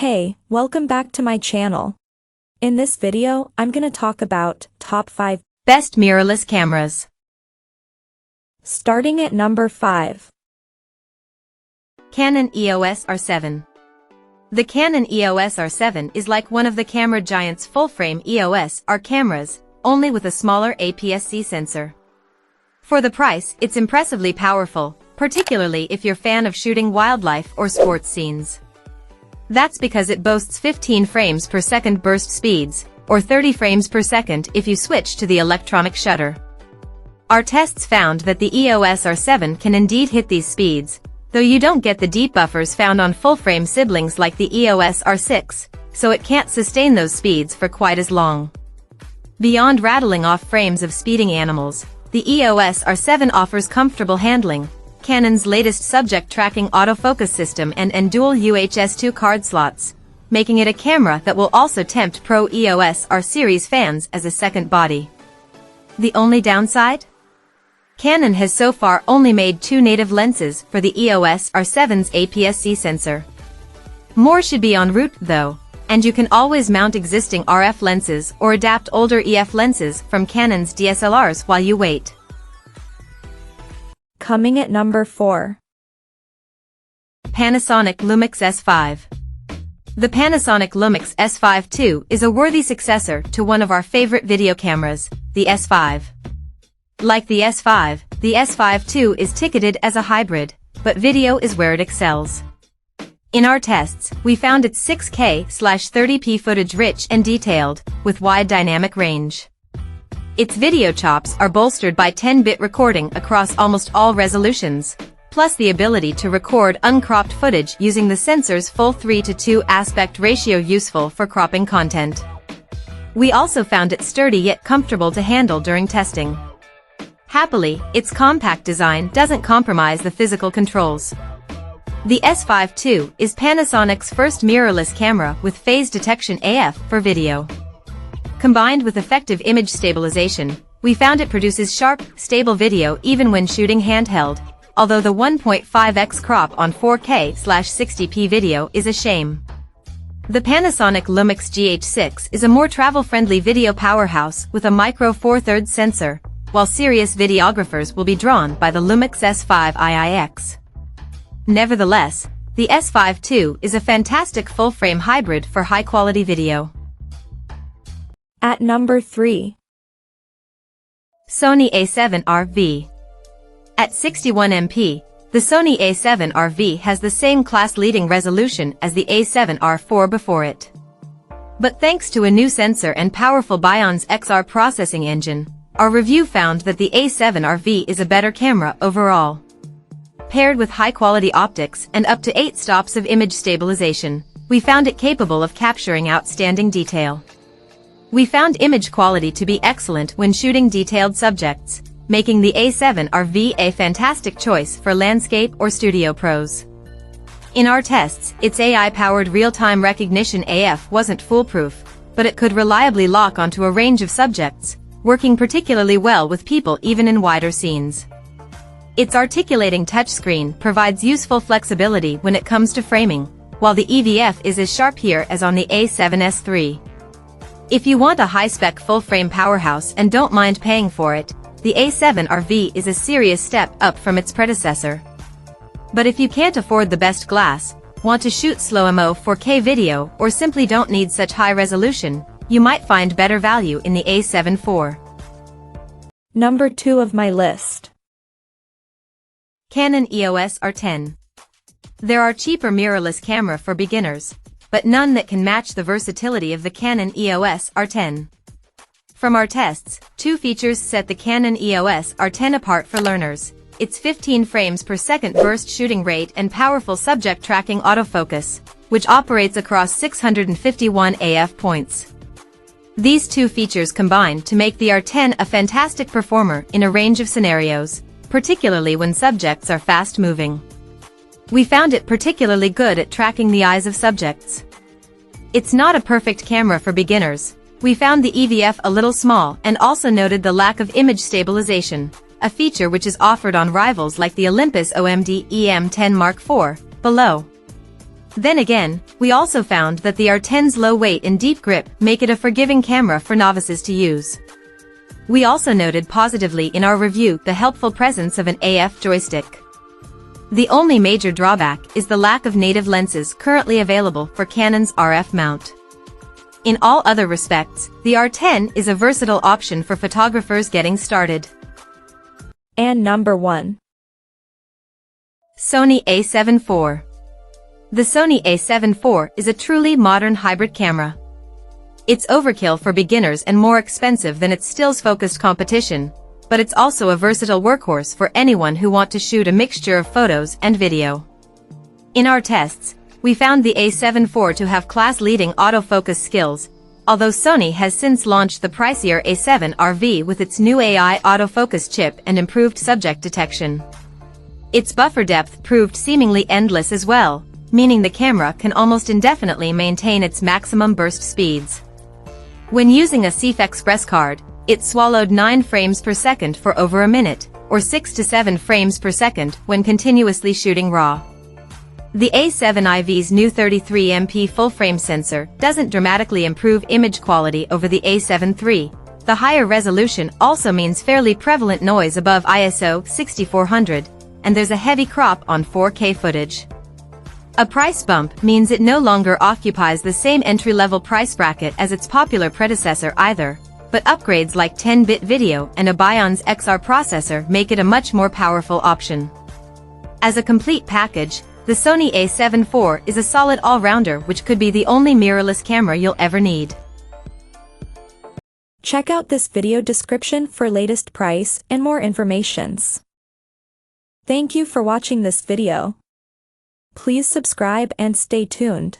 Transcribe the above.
Hey, welcome back to my channel. In this video, I'm gonna talk about top 5 best mirrorless cameras. Starting at number 5. Canon EOS R7. The Canon EOS R7 is like one of the camera giant's full-frame EOS R cameras, only with a smaller APS-C sensor. For the price, it's impressively powerful, particularly if you're a fan of shooting wildlife or sports scenes. That's because it boasts 15 frames per second burst speeds, or 30 frames per second if you switch to the electronic shutter. Our tests found that the EOS R7 can indeed hit these speeds, though you don't get the deep buffers found on full-frame siblings like the EOS R6, so it can't sustain those speeds for quite as long. Beyond rattling off frames of speeding animals, the EOS R7 offers comfortable handling, Canon's latest subject tracking autofocus system and dual UHS-2 card slots, making it a camera that will also tempt pro EOS R series fans as a second body. The only downside? Canon has so far only made 2 native lenses for the EOS R7's APS-C sensor. More should be en route though, and you can always mount existing RF lenses or adapt older EF lenses from Canon's DSLRs while you wait. Coming at number 4. Panasonic Lumix S5. The Panasonic Lumix S5 II is a worthy successor to one of our favorite video cameras, the S5. Like the S5, the S5 II is ticketed as a hybrid, but video is where it excels. In our tests, we found its 6K/30p footage rich and detailed, with wide dynamic range. Its video chops are bolstered by 10-bit recording across almost all resolutions, plus the ability to record uncropped footage using the sensor's full 3:2 aspect ratio, useful for cropping content. We also found it sturdy yet comfortable to handle during testing. Happily, its compact design doesn't compromise the physical controls. The S5 II is Panasonic's first mirrorless camera with phase detection AF for video. Combined with effective image stabilization, we found it produces sharp, stable video even when shooting handheld, although the 1.5x crop on 4K/60p video is a shame. The Panasonic Lumix GH6 is a more travel-friendly video powerhouse with a micro Four Thirds sensor, while serious videographers will be drawn by the Lumix S5 IIX. Nevertheless, the S5 II is a fantastic full-frame hybrid for high-quality video. At number 3. Sony A7R V. At 61 MP, the Sony A7R V has the same class-leading resolution as the A7R IV before it. But thanks to a new sensor and powerful Bion's XR processing engine, our review found that the A7R V is a better camera overall. Paired with high-quality optics and up to 8 stops of image stabilization, we found it capable of capturing outstanding detail. We found image quality to be excellent when shooting detailed subjects, making the A7R V a fantastic choice for landscape or studio pros. In our tests, its AI-powered real-time recognition AF wasn't foolproof, but it could reliably lock onto a range of subjects, working particularly well with people even in wider scenes. Its articulating touchscreen provides useful flexibility when it comes to framing, while the EVF is as sharp here as on the A7S III. If you want a high-spec full-frame powerhouse and don't mind paying for it, the A7R V is a serious step up from its predecessor. But if you can't afford the best glass, want to shoot slow-mo 4K video, or simply don't need such high resolution, you might find better value in the A7 IV. Number 2 of my list. Canon EOS R10. There are cheaper mirrorless camera for beginners, but none that can match the versatility of the Canon EOS R10. From our tests, 2 features set the Canon EOS R10 apart for learners: its 15 frames per second burst shooting rate and powerful subject tracking autofocus, which operates across 651 AF points. These 2 features combine to make the R10 a fantastic performer in a range of scenarios, particularly when subjects are fast-moving. We found it particularly good at tracking the eyes of subjects. It's not a perfect camera for beginners. We found the EVF a little small and also noted the lack of image stabilization, a feature which is offered on rivals like the Olympus OMD EM10 Mark IV, below. Then again, we also found that the R10's low weight and deep grip make it a forgiving camera for novices to use. We also noted positively in our review the helpful presence of an AF joystick. The only major drawback is the lack of native lenses currently available for Canon's RF mount. In all other respects, the R10 is a versatile option for photographers getting started. And number 1. Sony A7 IV. The Sony A7 IV is a truly modern hybrid camera. It's overkill for beginners and more expensive than its stills-focused competition, but it's also a versatile workhorse for anyone who wants to shoot a mixture of photos and video. In our tests, we found the A7 IV to have class-leading autofocus skills, although Sony has since launched the pricier A7R V with its new AI autofocus chip and improved subject detection. Its buffer depth proved seemingly endless as well, meaning the camera can almost indefinitely maintain its maximum burst speeds. When using a CF Express card, it swallowed 9 frames per second for over a minute, or 6 to 7 frames per second when continuously shooting RAW. The A7 IV's new 33MP full-frame sensor doesn't dramatically improve image quality over the A7 III. The higher resolution also means fairly prevalent noise above ISO 6400, and there's a heavy crop on 4K footage. A price bump means it no longer occupies the same entry-level price bracket as its popular predecessor either, but upgrades like 10-bit video and a Bionz XR processor make it a much more powerful option. As a complete package, the Sony A7 IV is a solid all-rounder which could be the only mirrorless camera you'll ever need. Check out this video description for latest price and more informations. Thank you for watching this video. Please subscribe and stay tuned.